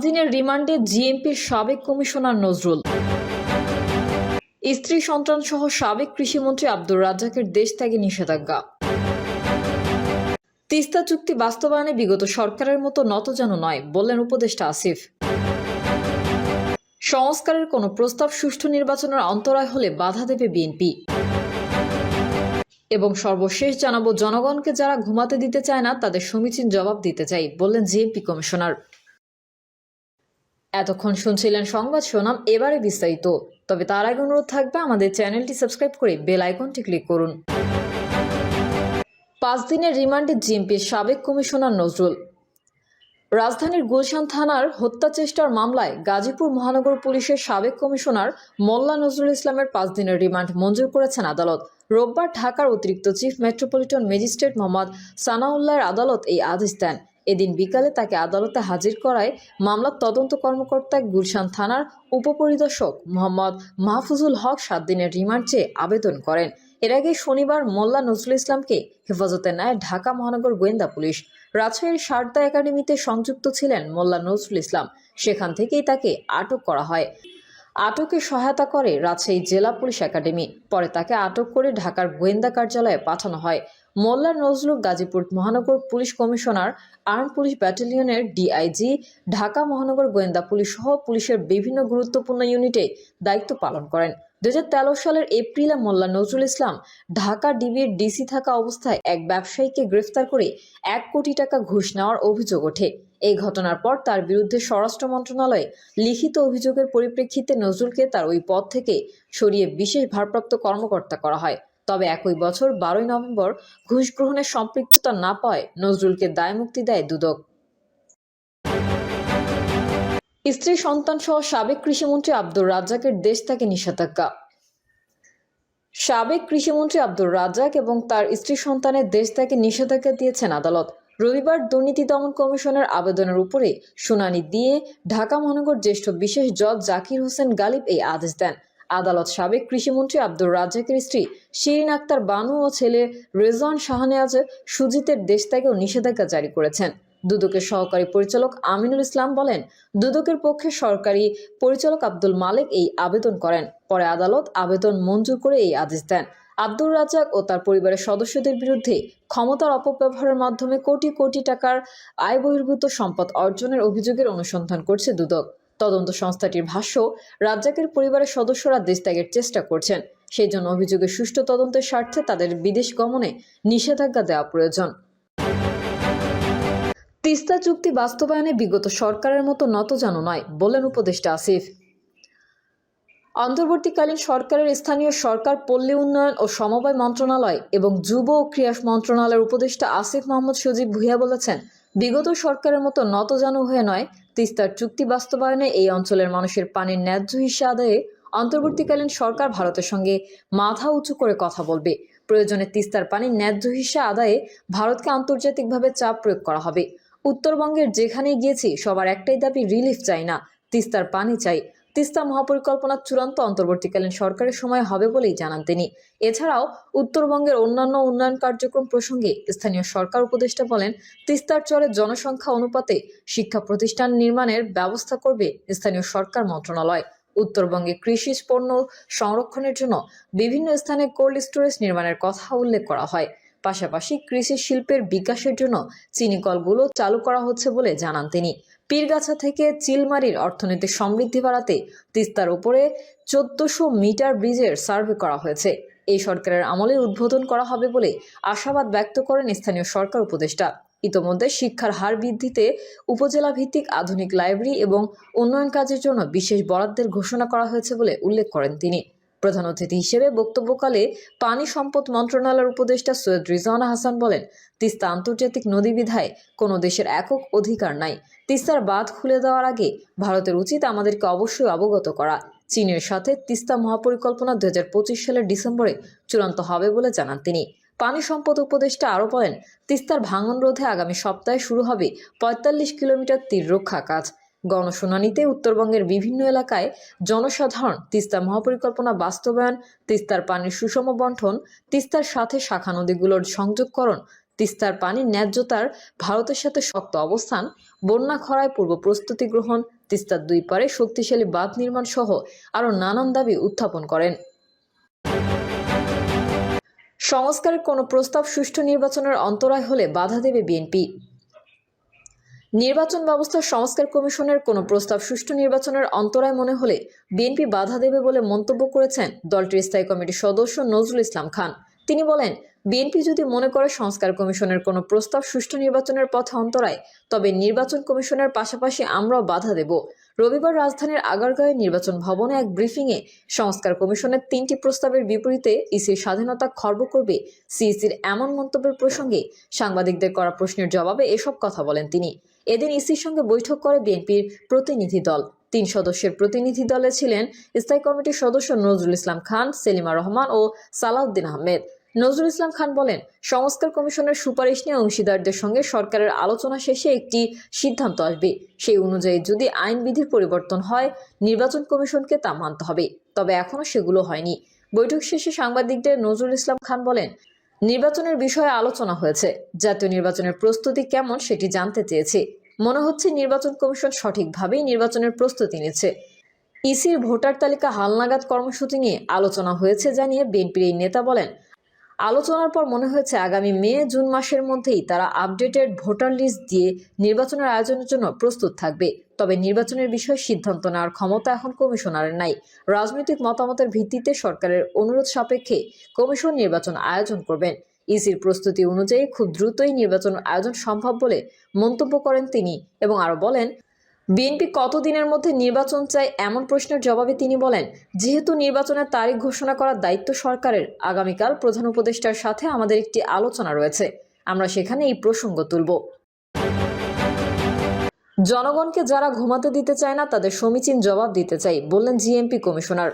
দিনের রিমান্ডে জিএমপির সাবেক কমিশনার নজরুল। স্ত্রী সন্তান সহ সাবেক কৃষিমন্ত্রী আব্দুর রাজ্জাকের দেশ ত্যাগে নিষেধাজ্ঞা। তিস্তা চুক্তি বাস্তবায়নে বিগত সরকারের মতো নতজানু নয় বললেন উপদেষ্টা আসিফ। সংস্কারের কোনো প্রস্তাব সুষ্ঠু নির্বাচনের অন্তরায় হলে বাধা দেবে বিএনপি। এবং সর্বশেষ জানাবো, জনগণকে যারা ঘুমাতে দিতে চায় না তাদের সমীচীন জবাব দিতে চাই বললেন জিএমপি কমিশনার। এতক্ষণ শুনছিলেন সংবাদ শিরোনাম, এবারে বিস্তারিত। তবে তার আগে অনুরোধ থাকবে আমাদের চ্যানেলটি সাবস্ক্রাইব করে বেল আইকনটি ক্লিক করুন। 5 দিনের রিমান্ডে জিএমপির সাবেক কমিশনার নজরুল। রাজধানীর গুলশান থানার হত্যা চেষ্টার মামলায় গাজীপুর মহানগর পুলিশের সাবেক কমিশনার মোল্লা নজরুল ইসলামের 5 দিনের রিমান্ড মঞ্জুর করেছেন আদালত। রোববার ঢাকার অতিরিক্ত চিফ মেট্রোপলিটন ম্যাজিস্ট্রেট মোহাম্মদ সানাউল্লাহর আদালত এই আদেশ দেন। এদিন বিকালে তাকে আদালতে হাজির করায় মামলার তদন্ত কর্মকর্তা গুলশান থানার উপপরিদর্শক মোহাম্মদ মাহফুজুল হক 7 দিনের রিমান্ড চেয়ে আবেদন করেন। এর আগে শনিবার মোল্লা নজরুল ইসলামকে হেফাজতে নেয় ঢাকা মহানগর গোয়েন্দা পুলিশ। রাজশাহীর সারদা একাডেমিতে সংযুক্ত ছিলেন মোল্লা নজরুল ইসলাম, সেখান থেকেই তাকে আটক করা হয়। আটকে সহায়তা করে রাজশাহী জেলা পুলিশ একাডেমি। পরে তাকে আটক করে ঢাকার গোয়েন্দা কার্যালয়ে পাঠানো হয়। মোল্লা নজরুল গাজীপুর মহানগর পুলিশ কমিশনার, আর্ম পুলিশ ব্যাটালিয়নের ডিআইজি, ঢাকা মহানগর গোয়েন্দা পুলিশ সহ পুলিশের বিভিন্ন গুরুত্বপূর্ণ ইউনিটে দায়িত্ব পালন করেন। 2013 সালের এপ্রিলে মোল্লা নজরুল ইসলাম ঢাকা ডিবির ডিসি থাকা অবস্থায় এক ব্যবসায়ীকে গ্রেফতার করে 1 কোটি টাকা ঘুষ নেওয়ার অভিযোগ ওঠে। এই ঘটনার পর তার বিরুদ্ধে স্বরাষ্ট্র মন্ত্রণালয়ে লিখিত অভিযোগের পরিপ্রেক্ষিতে নজরুলকে তার ওই পদ থেকে সরিয়ে বিশেষ ভারপ্রাপ্ত কর্মকর্তা করা হয়। তবে একই বছর 12 নভেম্বর ঘুষ গ্রহণের সম্পৃক্ততা না পাওয়ায় নজরুলকে দায়মুক্তি দেয় দুদক। স্ত্রী সন্তান সহ সাবেক কৃষিমন্ত্রী আব্দুর রাজ্জাকের দেশ ত্যাগে নিষেধাজ্ঞা। সাবেক কৃষিমন্ত্রী আব্দুর রাজ্জাক এবং তার স্ত্রী সন্তানের দেশ ত্যাগে নিষেধাজ্ঞা দিয়েছেন আদালত। রবিবার দুর্নীতি দমন কমিশনের আবেদনের উপরে শুনানি দিয়ে ঢাকা মহানগর জ্যেষ্ঠ বিশেষ জজ জাকির হোসেন গালিব এই আদেশ দেন। আদালত সাবেক কৃষিমন্ত্রী আব্দুর রাজ্জাকের স্ত্রী শিরিন আক্তার বানু ও ছেলে রেজওয়ান শাহনেওয়াজ সুজিতের দেশ ত্যাগেও নিষেধাজ্ঞা জারি করেছেন। দুদকের সহকারী পরিচালক আমিনুল ইসলাম বলেন, দুদকের পক্ষে সরকারি পরিচালক আব্দুল মালেক এই আবেদন করেন। পরে আদালত আবেদন মঞ্জুর করে এই আদেশ দেন। আব্দুর রাজ্জাক ও তার পরিবারের সদস্যদের বিরুদ্ধে ক্ষমতার অপব্যবহারের মাধ্যমে কোটি কোটি টাকার আয় বহির্ভূত সম্পদ অর্জনের অভিযোগের অনুসন্ধান করছে দুদক। তদন্ত সংস্থাটির ভাষ্য, রাজ্জাকের পরিবারের সদস্যরা দেশ ত্যাগের চেষ্টা করছেন, সেই জন্য অভিযোগের সুষ্ঠু তদন্তের স্বার্থে তাদের বিদেশ গমনে নিষেধাজ্ঞা দেওয়া প্রয়োজন। তিস্তা চুক্তি বাস্তবায়নে বিগত সরকারের মতো নতজানু নয় বললেন উপদেষ্টা আসিফ। অন্তর্বর্তীকালীন সরকারের স্থানীয় সরকার, পল্লী উন্নয়ন ও সমবায় মন্ত্রণালয় এবং যুব ও ক্রীড়া মন্ত্রণালয়ের উপদেষ্টা আসিফ মোহাম্মদ সজীব ভুঁইয়া বলেছেন, বিগত সরকারের মতো নতজানু হয়ে নয়, তিস্তার চুক্তি বাস্তবায়নে এই অঞ্চলের মানুষের পানির ন্যায্য হিস্যা আদায়ে অন্তর্বর্তীকালীন সরকার ভারতের সঙ্গে মাথা উঁচু করে কথা বলবে। প্রয়োজনে তিস্তার পানির ন্যায্য হিস্যা আদায়ে ভারতকে আন্তর্জাতিকভাবে চাপ প্রয়োগ করা হবে। উত্তরবঙ্গের যেখানেই গিয়েছি সবার একটাই দাবি, রিলিফ চাই না, তিস্তার পানি চাই। তিস্তা মহাপরিকল্পনার চূড়ান্ত অন্তর্বর্তীকালীন সরকারের সময় হবে বলেই জানান তিনি। এছাড়াও উত্তরবঙ্গের অন্যান্য উন্নয়ন কার্যক্রম প্রসঙ্গে স্থানীয় সরকার উপদেষ্টা বলেন, তিস্তার চরে জনসংখ্যা অনুপাতে শিক্ষা প্রতিষ্ঠান নির্মাণের ব্যবস্থা করবে স্থানীয় সরকার মন্ত্রণালয়। উত্তরবঙ্গে কৃষি পণ্য সংরক্ষণের জন্য বিভিন্ন স্থানে কোল্ড স্টোরেজ নির্মাণের কথা উল্লেখ করা হয়। পাশাপাশি কৃষি শিল্পের বিকাশের জন্য চিনিকলগুলো চালু করা হচ্ছে বলে জানান তিনি। পীরগাছা থেকে চিলমারির অর্থনৈতিক সমৃদ্ধি বাড়াতে তিস্তার উপরে 1400 মিটার ব্রিজের সার্ভে করা হয়েছে। এই সরকারের আমলে উদ্বোধন করা হবে বলে আশাবাদ ব্যক্ত করেন স্থানীয় সরকার উপদেষ্টা। ইতোমধ্যে শিক্ষার হার বৃদ্ধিতে উপজেলা ভিত্তিক আধুনিক লাইব্রেরি এবং উন্নয়ন কাজের জন্য বিশেষ বরাদ্দের ঘোষণা করা হয়েছে বলে উল্লেখ করেন তিনি। প্রধান অতিথি হিসেবে বক্তব্যকালে পানি সম্পদ মন্ত্রণালয়ের উপদেষ্টা সৈয়দ রিজওয়ানা হাসান বলেন, তিস্তা আন্তর্জাতিক নদী বিধায় কোনো দেশের একক অধিকার নাই। তিস্তার বাঁধ খুলে দেওয়ার আগে ভারতের উচিত আমাদেরকে অবশ্যই অবগত করা। চীনের সাথে তিস্তা মহাপরিকল্পনা 2025 সালের ডিসেম্বরে চূড়ান্ত হবে বলে জানান তিনি। পানি সম্পদ উপদেষ্টা আরও বলেন, তিস্তার ভাঙন রোধে আগামী সপ্তাহে শুরু হবে 45 কিলোমিটার তীর রক্ষা কাজ। গণশুনানিতে উত্তরবঙ্গের বিভিন্ন এলাকায় জনসাধারণ তিস্তা মহাপরিকল্পনা বাস্তবায়ন, তিস্তার পানির সুষম বণ্টন, তিস্তার সাথে শাখা নদীগুলোর সংযোগকরণ, তিস্তার পানির ন্যায্যতার ভারতের সাথে শক্ত অবস্থান, বন্যা খরায় পূর্ব প্রস্তুতি গ্রহণ, তিস্তার দুই পারে শক্তিশালী বাঁধ নির্মাণ সহ আরও নানান দাবি উত্থাপন করেন। সংস্কারের কোনো প্রস্তাব সুষ্ঠু নির্বাচনের অন্তরায় হলে বাধা দেবে বিএনপি। নির্বাচন ব্যবস্থার সংস্কার কমিশনের কোনো প্রস্তাব সুষ্ঠু নির্বাচনের অন্তরায় মনে হলে বিএনপি বাধা দেবে বলে মন্তব্য করেছেন দলটির স্থায়ী কমিটির সদস্য নজরুল ইসলাম খান। তিনি বলেন, বিএনপি যদি মনে করে সংস্কার কমিশনের কোনো প্রস্তাব সুষ্ঠু নির্বাচনের পথে অন্তরায়, তবে নির্বাচন কমিশনের পাশাপাশি আমরাও বাধা দেব। রবিবার রাজধানীর আগারগাঁওয়ে নির্বাচন ভবনে এক ব্রিফিংয়ে সংস্কার কমিশনের 3টি প্রস্তাবের বিপরীতে ইসির স্বাধীনতা খর্ব করবে সিইসির এমন মন্তব্যের প্রসঙ্গে সাংবাদিকদের করা প্রশ্নের জবাবে এসব কথা বলেন তিনি। এদিন ইসির সঙ্গে বৈঠক করে বিএনপির প্রতিনিধি দল। 3 সদস্যের প্রতিনিধি দলে ছিলেন স্থায়ী কমিটির সদস্য নজরুল ইসলাম খান, সেলিমা রহমান ও সালাউদ্দিন আহমেদ। নজরুল ইসলাম খান বলেন, সংস্কার কমিশনের সুপারিশ নিয়ে অংশীদারদের সঙ্গে সরকারের আলোচনা শেষে একটি সিদ্ধান্ত আসবে। সেই অনুযায়ী যদি আইন বিধির পরিবর্তন হয়, নির্বাচন কমিশনকে তা মানতে হবে। তবে এখনো সেগুলো হয়নি। বৈঠক শেষে সাংবাদিকদের নজরুল ইসলাম খান বলেন, নির্বাচনের বিষয়ে আলোচনা হয়েছে, জাতীয় নির্বাচনের প্রস্তুতি কেমন সেটি জানতে চেয়েছে। মনে হচ্ছে নির্বাচন কমিশন সঠিকভাবেই নির্বাচনের প্রস্তুতি নিচ্ছে। ইসির ভোটার তালিকা হালনাগাদ কর্মসূচি নিয়ে আলোচনা হয়েছে জানিয়ে বিএনপির এই নেতা বলেন, আলোচনার পর মনে হয়েছে আগামী মে-জুন মাসের মধ্যেই তারা আপডেটেড ভোটার লিস্ট দিয়ে নির্বাচনের আয়োজনের জন্য প্রস্তুত থাকবে। তবে নির্বাচনের বিষয়ে সিদ্ধান্ত নেওয়ার ক্ষমতা এখন কমিশনারের নাই। রাজনৈতিক মতামতের ভিত্তিতে সরকারের অনুরোধ সাপেক্ষে কমিশন নির্বাচন আয়োজন করবেন। ইসির প্রস্তুতি অনুযায়ী খুব দ্রুতই নির্বাচন আয়োজন সম্ভব বলে মন্তব্য করেন তিনি এবং আরও বলেন, বিএনপি কতদিনের মধ্যে নির্বাচন চায় এমন প্রশ্নের জবাবে তিনি বলেন, যেহেতু নির্বাচনের তারিখ ঘোষণা করার দায়িত্ব সরকারের, আগামীকাল প্রধান উপদেষ্টার সাথে আমাদের একটি আলোচনা রয়েছে, আমরা সেখানে এই প্রসঙ্গ তুলব। জনগণকে যারা ঘুমাতে দিতে চায় না তাদের সমীচীন জবাব দিতে চাই, বললেন জিএমপি কমিশনার।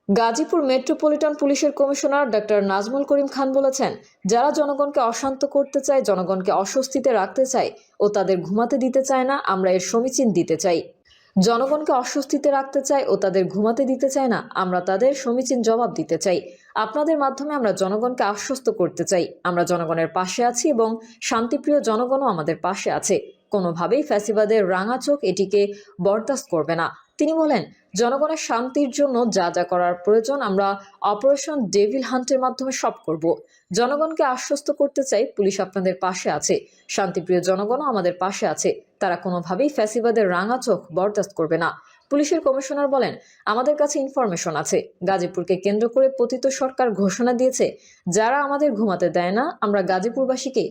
গাজীপুর মেট্রোপলিটন পুলিশের কমিশনার ডক্টর নাজমুল করিম খান বলেছেন, যারা জনগণকে অশান্ত করতে চায়, জনগণকে অস্বস্তিতে রাখতে চায় ও তাদের ঘুমাতে দিতে চায় না, আমরা এর সমীচীন দিতে চাই। জনগণকে অস্বস্তিতে রাখতে চায় ও তাদের ঘুমাতে দিতে চায় না, আমরা তাদের সমীচীন জবাব দিতে চাই। আপনাদের মাধ্যমে আমরা জনগণকে আশ্বস্ত করতে চাই, আমরা জনগণের পাশে আছি এবং শান্তিপ্রিয় জনগণও আমাদের পাশে আছে। কোনোভাবেই ফ্যাসিবাদের রাঙা চোখ এটিকে বরদাস্ত করবে না। তিনি বলেন, জনগণের শান্তির জন্য যা যা করার প্রয়োজন আমরা অপারেশন ডেভিল হান্টের মাধ্যমে সব করব। জনগণকে আশ্বস্ত করতে চাই, পুলিশ আপনাদের পাশে আছে, শান্তিপ্রিয় জনগণও আমাদের পাশে আছে, তারা কোনোভাবেই ফ্যাসিবাদের রাঙা চোখ বরদাস্ত করবে না। পুলিশের কমিশনার বলেন, আমাদের কাছে ইনফরমেশন আছে, গাজীপুরকে কেন্দ্র করে পতিত সরকার ঘোষণা দিয়েছে, যারা আমাদের ঘুমাতে দেয় না, আমরা গাজীপুরবাসীকে